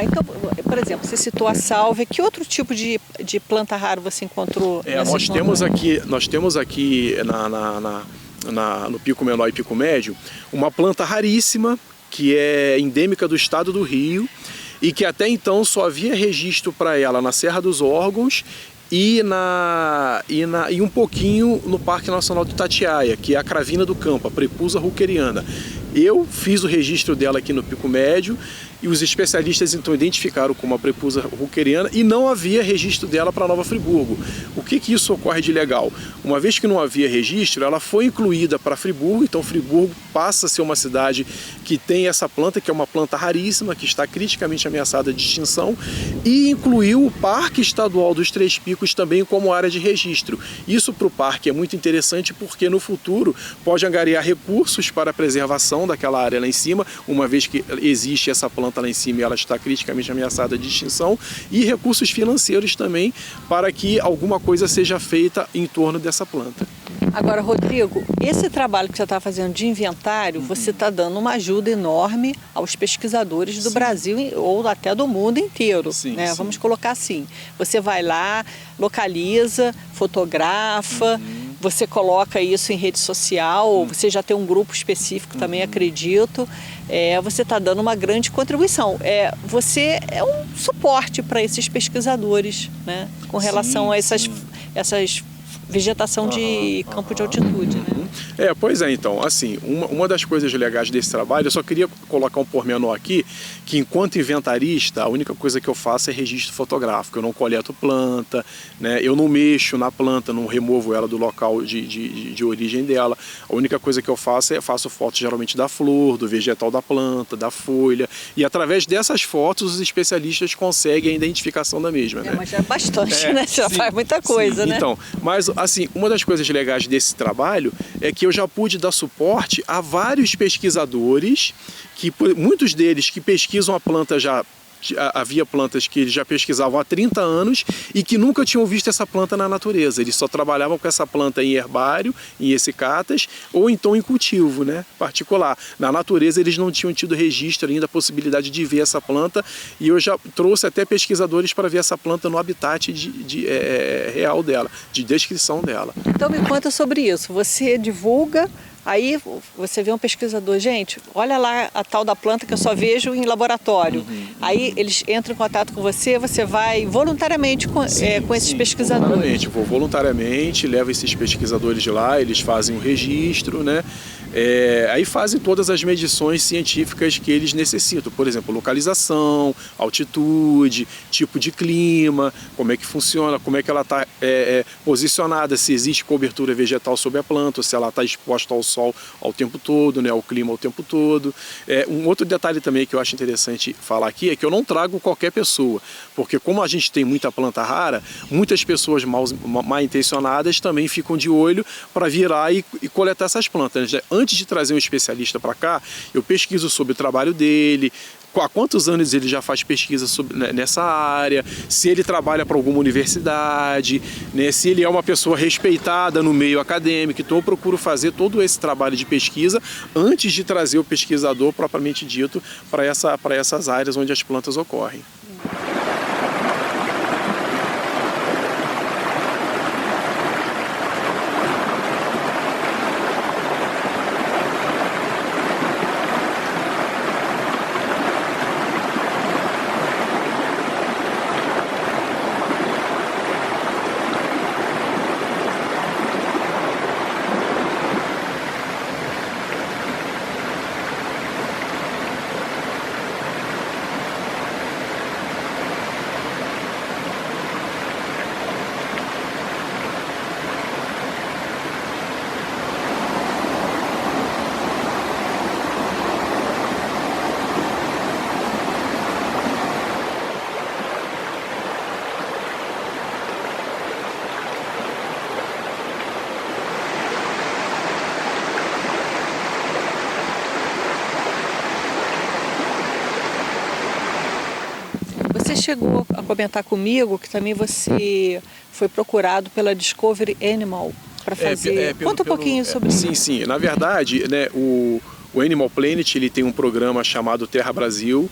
Então, por exemplo, você citou a sálvia, que outro tipo de planta rara você encontrou? Nós temos aqui no Pico Menor e Pico Médio uma planta raríssima que é endêmica do estado do Rio e que até então só havia registro para ela na Serra dos Órgãos e um pouquinho no Parque Nacional do Itatiaia, que é a cravina do campo, a Prepusa ruckeriana. Eu fiz o registro dela aqui no Pico Médio e os especialistas então identificaram como a Prepusa ruckeriana e não havia registro dela para Nova Friburgo. O que isso ocorre de legal? Uma vez que não havia registro, ela foi incluída para Friburgo, então Friburgo passa a ser uma cidade que tem essa planta, que é uma planta raríssima, que está criticamente ameaçada de extinção, e incluiu o Parque Estadual dos Três Picos também como área de registro. Isso para o parque é muito interessante porque no futuro pode angariar recursos para a preservação daquela área lá em cima, uma vez que existe essa planta lá em cima e ela está criticamente ameaçada de extinção, e recursos financeiros também para que alguma coisa seja feita em torno dessa planta. Agora, Rodrigo, esse trabalho que você está fazendo de inventário, você está dando uma ajuda enorme aos pesquisadores do Brasil ou até do mundo inteiro, né? Sim. Vamos colocar assim, você vai lá, localiza, fotografa, você coloca isso em rede social, você já tem um grupo específico também, acredito, você está dando uma grande contribuição. Você é um suporte para esses pesquisadores, né? Com relação a essas vegetação de campo de altitude, né? Pois é, então, assim, uma das coisas legais desse trabalho, eu só queria colocar um pormenor aqui, que enquanto inventarista, a única coisa que eu faço é registro fotográfico, eu não coleto planta, né? Eu não mexo na planta, não removo ela do local de origem dela, a única coisa que eu faço faço fotos geralmente da flor, do vegetal da planta, da folha, e através dessas fotos os especialistas conseguem a identificação da mesma, né? Mas é bastante, né? Você já faz muita coisa, né? Então, mas assim, uma das coisas legais desse trabalho é que eu já pude dar suporte a vários pesquisadores, muitos deles que pesquisam a planta havia plantas que eles já pesquisavam há 30 anos e que nunca tinham visto essa planta na natureza. Eles só trabalhavam com essa planta em herbário, em essicatas, ou então em cultivo, né, particular. Na natureza eles não tinham tido registro ainda, a possibilidade de ver essa planta, e eu já trouxe até pesquisadores para ver essa planta no habitat real dela, de descrição dela. Então me conta sobre isso. Você divulga, aí você vê um pesquisador, gente, olha lá a tal da planta que eu só vejo em laboratório. Aí eles entram em contato com você, você vai voluntariamente com esses pesquisadores. Voluntariamente, vou voluntariamente, levo esses pesquisadores de lá, eles fazem um registro, né? Aí fazem todas as medições científicas que eles necessitam, por exemplo, localização, altitude, tipo de clima, como é que funciona, como é que ela está posicionada, se existe cobertura vegetal sobre a planta, ou se ela está exposta ao sol ao tempo todo, né, ao clima ao tempo todo. Um outro detalhe também que eu acho interessante falar aqui é que eu não trago qualquer pessoa, porque como a gente tem muita planta rara, muitas pessoas mal intencionadas também ficam de olho para vir lá e coletar essas plantas, né? Antes de trazer um especialista para cá, eu pesquiso sobre o trabalho dele, há quantos anos ele já faz pesquisa nessa área, se ele trabalha para alguma universidade, né, se ele é uma pessoa respeitada no meio acadêmico. Então eu procuro fazer todo esse trabalho de pesquisa antes de trazer o pesquisador propriamente dito para essas áreas onde as plantas ocorrem. Você chegou a comentar comigo que também você foi procurado pela Discovery Animal para fazer... Conta um pouquinho sobre isso. Sim. Na verdade, né, o Animal Planet ele tem um programa chamado Terra Brasil,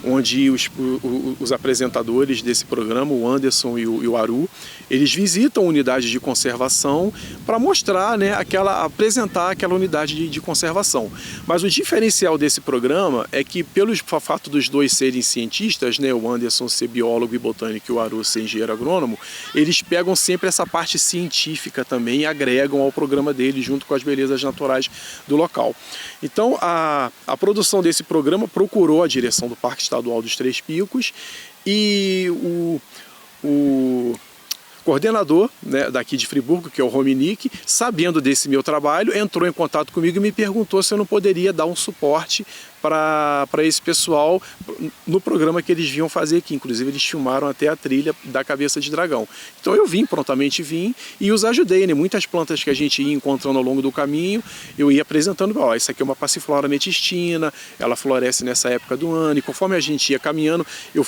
onde os apresentadores desse programa, o Anderson e o Aru, eles visitam unidades de conservação para mostrar, né, apresentar aquela unidade de conservação. Mas o diferencial desse programa é que, pelo fato dos dois serem cientistas, né, o Anderson ser biólogo e botânico e o Aru ser engenheiro agrônomo, eles pegam sempre essa parte científica também e agregam ao programa deles junto com as belezas naturais do local. Então, a produção desse programa procurou a direção do Parque Estadual dos Três Picos e o coordenador, né, daqui de Friburgo, que é o Rominick, sabendo desse meu trabalho, entrou em contato comigo e me perguntou se eu não poderia dar um suporte para esse pessoal no programa que eles vinham fazer aqui. Inclusive, eles filmaram até a trilha da Cabeça de Dragão. Então eu prontamente vim e os ajudei, né? Muitas plantas que a gente ia encontrando ao longo do caminho, eu ia apresentando, ó, essa aqui é uma passiflora metistina, ela floresce nessa época do ano, e conforme a gente ia caminhando, eu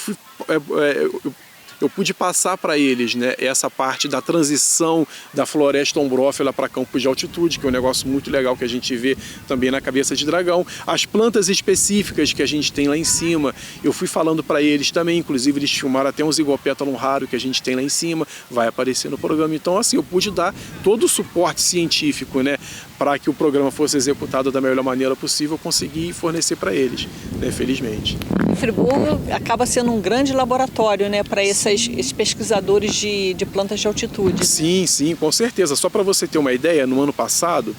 pude passar para eles, né, essa parte da transição da floresta ombrófila para campos de altitude, que é um negócio muito legal que a gente vê também na Cabeça de Dragão. As plantas específicas que a gente tem lá em cima, eu fui falando para eles também, inclusive eles filmaram até um zigopétalon raro que a gente tem lá em cima, vai aparecer no programa. Então, assim, eu pude dar todo o suporte científico, né, para que o programa fosse executado da melhor maneira possível, consegui fornecer para eles, né, felizmente. Friburgo acaba sendo um grande laboratório, né, para esses pesquisadores de plantas de altitude. Sim, sim, com certeza. Só para você ter uma ideia, no ano passado,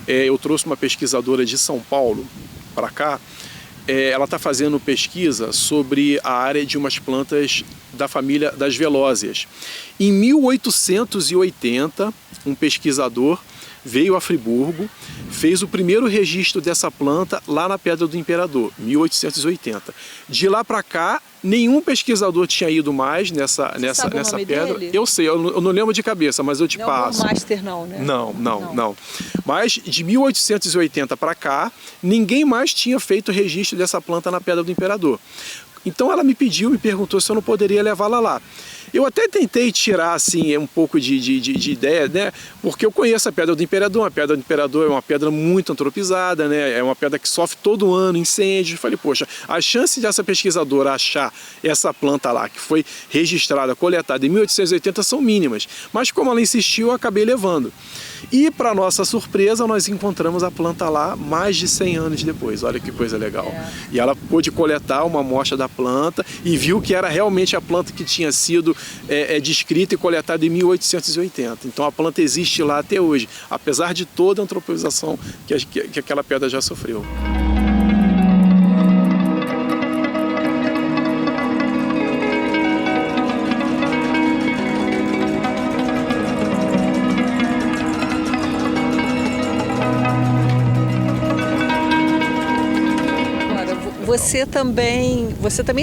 eu trouxe uma pesquisadora de São Paulo para cá. Ela está fazendo pesquisa sobre a área de umas plantas da família das velózias. Em 1880, um pesquisador veio a Friburgo, fez o primeiro registro dessa planta lá na Pedra do Imperador, 1880. De lá para cá, nenhum pesquisador tinha ido mais nessa pedra. Dele? Eu sei, eu não lembro de cabeça, mas eu te passo. Não é um master não, né? Não. Mas de 1880 para cá, ninguém mais tinha feito registro dessa planta na Pedra do Imperador. Então ela me perguntou se eu não poderia levá-la lá. Eu até tentei tirar assim, um pouco de ideia, né? Porque eu conheço a Pedra do Imperador. A Pedra do Imperador é uma pedra muito antropizada, né? É uma pedra que sofre todo ano incêndios. Falei, poxa, a chance dessa pesquisadora achar essa planta lá, que foi registrada, coletada em 1880, são mínimas. Mas como ela insistiu, eu acabei levando. E, para nossa surpresa, nós encontramos a planta lá mais de 100 anos depois. Olha que coisa legal. E ela pôde coletar uma amostra da planta e viu que era realmente a planta que tinha sido descrita e coletada em 1880. Então a planta existe lá até hoje, apesar de toda a antropização que aquela pedra já sofreu. Você também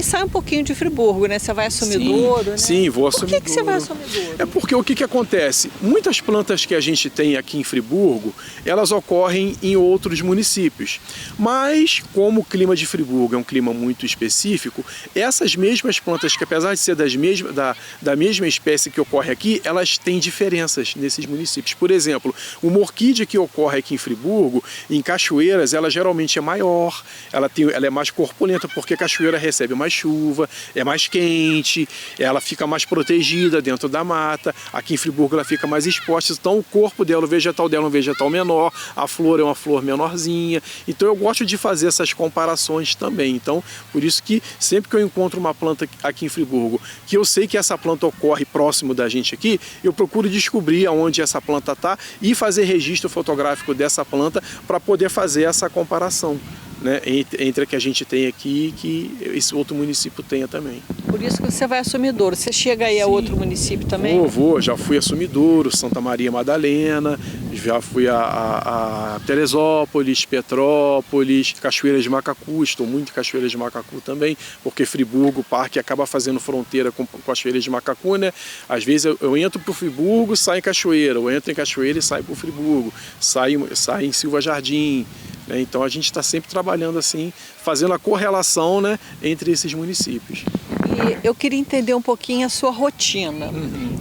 sai um pouquinho de Friburgo, né? Você vai a Sumidouro, né? Sim, vou a Sumidouro. Por que você vai a Sumidouro? É porque o que acontece? Muitas plantas que a gente tem aqui em Friburgo, elas ocorrem em outros municípios. Mas, como o clima de Friburgo é um clima muito específico, essas mesmas plantas, que apesar de ser da mesma espécie que ocorre aqui, elas têm diferenças nesses municípios. Por exemplo, uma orquídea que ocorre aqui em Friburgo, em Cachoeiras, ela geralmente é maior, ela é mais corpulenta, porque a cachoeira recebe mais chuva, é mais quente, ela fica mais protegida dentro da mata. Aqui em Friburgo ela fica mais exposta, então o corpo dela, o vegetal dela é um vegetal menor, a flor é uma flor menorzinha. Então eu gosto de fazer essas comparações também. Então, por isso que sempre que eu encontro uma planta aqui em Friburgo, que eu sei que essa planta ocorre próximo da gente aqui, eu procuro descobrir aonde essa planta está e fazer registro fotográfico dessa planta para poder fazer essa comparação, né, entre a que a gente tem aqui e que esse outro município tenha também. Por isso que você vai a Sumidouro. Você chega aí a outro município também? Já fui a Sumidouro, Santa Maria Madalena, já fui a Teresópolis, Petrópolis, Cachoeiras de Macacu. Estou muito em Cachoeiras de Macacu também, porque Friburgo, o parque, acaba fazendo fronteira com Cachoeiras de Macacu, né? Às vezes eu entro para o Friburgo, saio em Cachoeira, eu entro em Cachoeira e saio para o Friburgo, saio em Silva Jardim. Então a gente está sempre trabalhando assim, fazendo a correlação, né, entre esses municípios. E eu queria entender um pouquinho a sua rotina.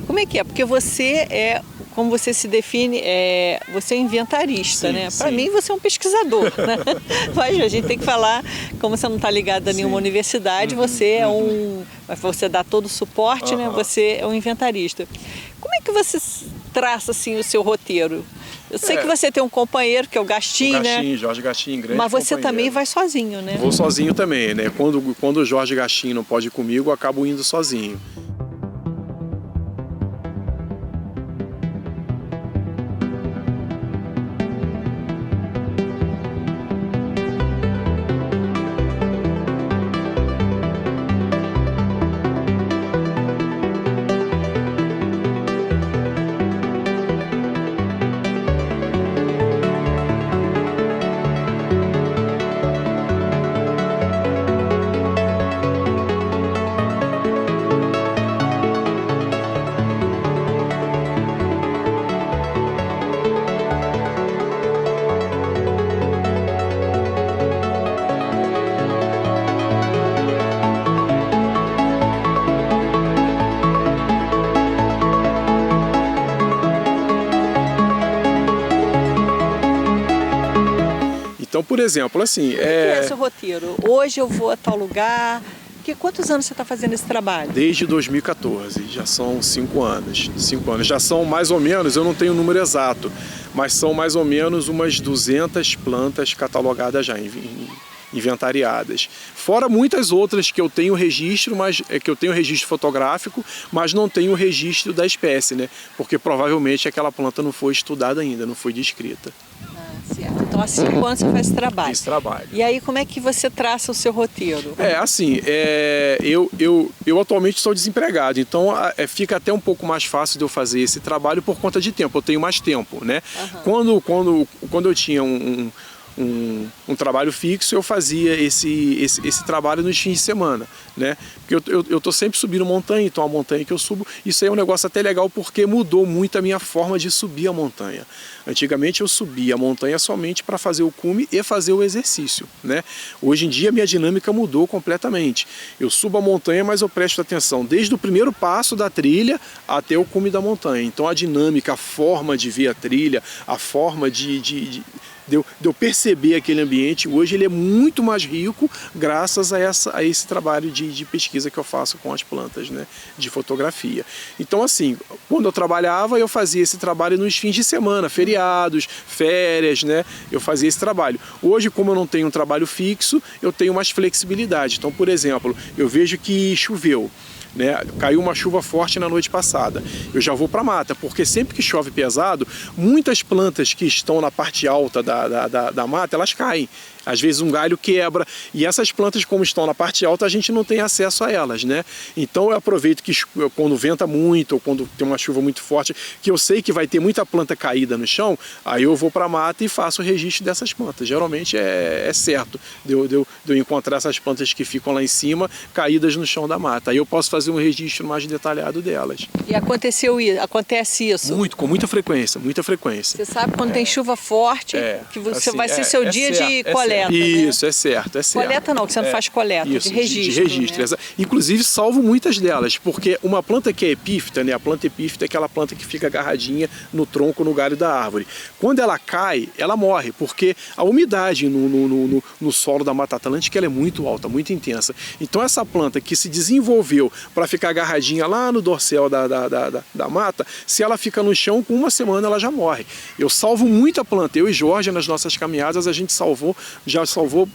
Como é que é? Porque você é como você se define, você é um inventarista, sim, né? sim. Para mim, você é um pesquisador, né? Mas a gente tem que falar, como você não está ligado a nenhuma universidade, você é você dá todo o suporte, né? Você é um inventarista. Como é que você traça assim o seu roteiro? Eu sei que você tem um companheiro, que é o Gastim, né? Jorge Gastim, grande Mas você companheiro. também vai sozinho, né? Vou sozinho também, né? Quando o Jorge Gastim não pode ir comigo, eu acabo indo sozinho. Então, por exemplo, assim... Como é seu roteiro? Hoje eu vou a tal lugar. Quantos anos você está fazendo esse trabalho? Desde 2014, já são 5 anos. 5 anos. Já são mais ou menos, eu não tenho o número exato, mas são mais ou menos umas 200 plantas catalogadas já, inventariadas. Fora muitas outras que eu tenho registro, que eu tenho registro fotográfico, mas não tenho o registro da espécie, né? Porque provavelmente aquela planta não foi estudada ainda, não foi descrita. Certo. Então há 5 anos você faz esse trabalho. Esse trabalho. E aí como é que você traça o seu roteiro? Eu atualmente sou desempregado, então fica até um pouco mais fácil de eu fazer esse trabalho por conta de tempo, eu tenho mais tempo, né? Quando eu tinha um trabalho fixo, eu fazia esse trabalho nos fins de semana, né? Porque eu estou sempre subindo montanha, então a montanha que eu subo, isso aí é um negócio até legal porque mudou muito a minha forma de subir a montanha. Antigamente eu subia a montanha somente para fazer o cume e fazer o exercício, né? Hoje em dia a minha dinâmica mudou completamente. Eu subo a montanha, mas eu presto atenção desde o primeiro passo da trilha até o cume da montanha. Então a dinâmica, a forma de ver a trilha, a forma de eu perceber aquele ambiente, hoje ele é muito mais rico graças a esse trabalho de pesquisa que eu faço com as plantas, né, de fotografia. Então assim, quando eu trabalhava, eu fazia esse trabalho nos fins de semana, feriados, férias, né, eu fazia esse trabalho. Hoje, como eu não tenho um trabalho fixo, eu tenho mais flexibilidade. Então, por exemplo, eu vejo que choveu, né? Caiu uma chuva forte na noite passada, eu já vou para a mata, porque sempre que chove pesado, muitas plantas que estão na parte alta da mata, elas caem. Às vezes um galho quebra, e essas plantas, como estão na parte alta, a gente não tem acesso a elas, né? Então eu aproveito que quando venta muito, ou quando tem uma chuva muito forte, que eu sei que vai ter muita planta caída no chão, aí eu vou para a mata e faço o registro dessas plantas. Geralmente é certo de eu encontrar essas plantas que ficam lá em cima, caídas no chão da mata. Aí eu posso fazer um registro mais detalhado delas. E acontece isso? Com muita frequência, muita frequência. Você sabe quando tem chuva forte, que você vai ser seu dia de coleta. Isso, né? É certo. Coleta não, que você não faz coleta, isso, de registro. De registro, né? Inclusive salvo muitas delas, porque uma planta que é epífita, né? A planta epífita é aquela planta que fica agarradinha no tronco, no galho da árvore. Quando ela cai, ela morre, porque a umidade no solo da Mata Atlântica ela é muito alta, muito intensa. Então essa planta que se desenvolveu para ficar agarradinha lá no dorsal da mata, se ela fica no chão, com 1 semana ela já morre. Eu salvo muita planta, eu e Jorge, nas nossas caminhadas, a gente já salvou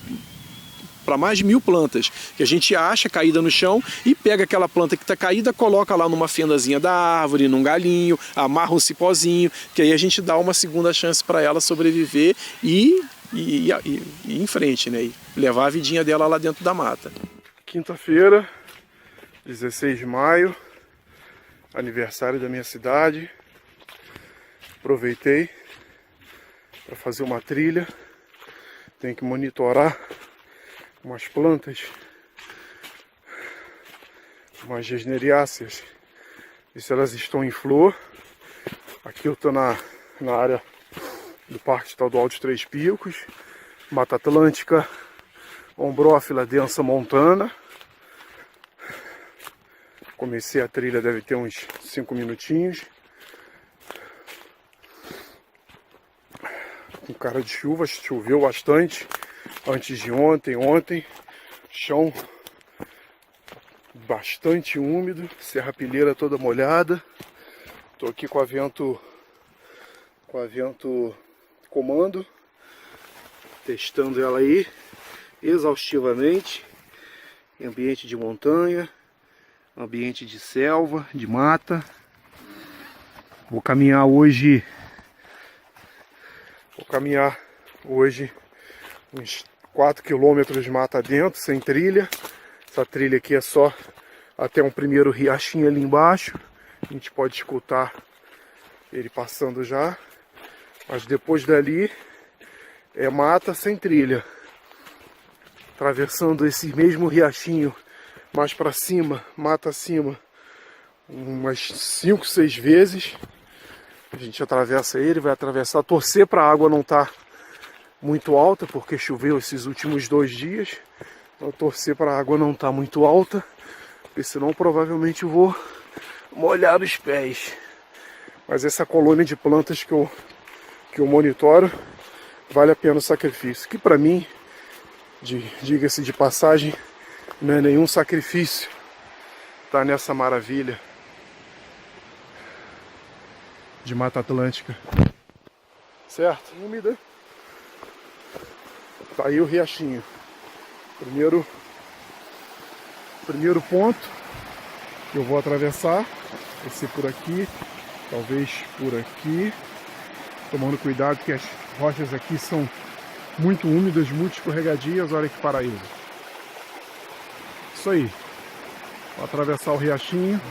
para mais de 1000 plantas, que a gente acha caída no chão e pega aquela planta que está caída, coloca lá numa fendazinha da árvore, num galinho, amarra um cipózinho, que aí a gente dá uma segunda chance para ela sobreviver e ir em frente, né? E levar a vidinha dela lá dentro da mata. Quinta-feira, 16 de maio, aniversário da minha cidade. Aproveitei para fazer uma trilha. Tem que monitorar umas plantas, umas gesneriáceas, ver se elas estão em flor. Aqui eu estou na área do Parque Estadual dos Três Picos, Mata Atlântica, Ombrófila densa montana. Comecei a trilha, deve ter uns 5 minutinhos. com cara de chuva, choveu bastante antes de ontem, chão bastante úmido, serrapilheira toda molhada. Tô aqui com a Vento Comando, testando ela aí exaustivamente, em ambiente de montanha, ambiente de selva, de mata. Vou caminhar hoje uns 4 km de mata dentro, sem trilha. Essa trilha aqui é só até um primeiro riachinho ali embaixo. A gente pode escutar ele passando já. Mas depois dali é mata sem trilha. Atravessando esse mesmo riachinho mais para cima, mata acima, umas 5, 6 vezes. A gente atravessa ele, vai atravessar, torcer para a água não estar muito alta, porque choveu esses últimos 2 dias. Então torcer para a água não estar muito alta, porque senão provavelmente eu vou molhar os pés. Mas essa colônia de plantas que eu monitoro, vale a pena o sacrifício. Que para mim, diga-se de passagem, não é nenhum sacrifício estar nessa maravilha de Mata Atlântica. Certo? Úmida. Tá aí o riachinho. Primeiro ponto que eu vou atravessar vai ser por aqui, talvez por aqui, tomando cuidado que as rochas aqui são muito úmidas, muito escorregadias. Olha que paraíso. Isso aí. Vou atravessar o riachinho.